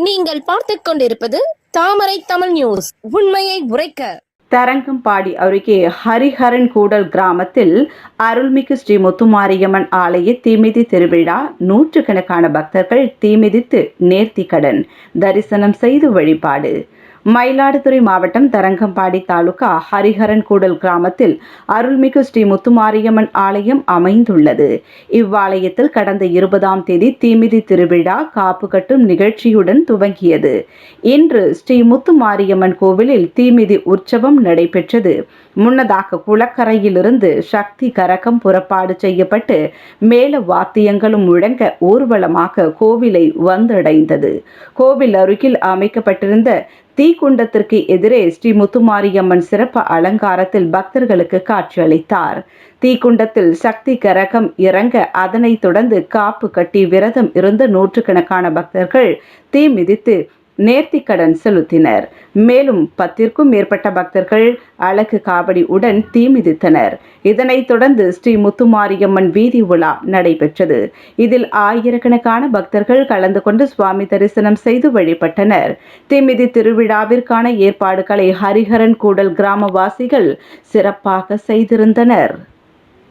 நீங்கள் பார்த்துக் கொண்டிருப்பது தாமரை தமிழ் நியூஸ். உண்மையை உரைக்க. தரங்கம்பாடி அருகே ஹரிஹரன் கூடல் கிராமத்தில் அருள்மிகு ஸ்ரீ முத்துமாரியம்மன் ஆலய தீமிதி திருவிழா. நூற்றுக்கணக்கான பக்தர்கள் தீமிதித்து நேர்த்திக்கடன் தரிசனம் செய்து வழிபாடு. மயிலாடுதுறை மாவட்டம் தரங்கம்பாடி தாலுகா ஹரிஹரன் கூடல் கிராமத்தில் அருள்மிகு ஸ்ரீ முத்துமாரியம்மன் ஆலயம் அமைந்துள்ளது. இவ்வாலயத்தில் கடந்த 20ஆம் தேதி தீமிதி திருவிழா காப்பு கட்டும் நிகழ்ச்சியுடன் துவங்கியது. இன்று ஸ்ரீ முத்துமாரியம்மன் கோவிலில் தீமிதி உற்சவம் நடைபெற்றது. முன்னதாக குளக்கரையிலிருந்து சக்தி கரகம் புறப்பாடு செய்யப்பட்டு மேல வாத்தியங்களும் முழங்க ஊர்வலமாக கோவிலை வந்தடைந்தது. கோவில் அருகில் அமைக்கப்பட்டிருந்த தீக்குண்டத்திற்கு எதிரே ஸ்ரீ முத்துமாரியம்மன் சிறப்பு அலங்காரத்தில் பக்தர்களுக்கு காட்சியளித்தார். தீக்குண்டத்தில் சக்தி கரகம் இறங்க அதனைத் தொடர்ந்து காப்பு கட்டி விரதம் இருந்த நூற்றுக்கணக்கான பக்தர்கள் தீ மிதித்து நேர்த்திக்கடன் செலுத்தினர். மேலும் 10ற்கும் மேற்பட்ட பக்தர்கள் அழகு காவடி உடன் தீ மிதித்தனர். இதனைத் தொடர்ந்து ஸ்ரீ முத்துமாரியம்மன் வீதி உலா நடைபெற்றது. இதில் ஆயிரக்கணக்கான பக்தர்கள் கலந்து கொண்டு சுவாமி தரிசனம் செய்து வழிபட்டனர். தீமிதி திருவிழாவிற்கான ஏற்பாடுகளை ஹரிஹரன் கூடல் கிராமவாசிகள் சிறப்பாக செய்திருந்தனர்.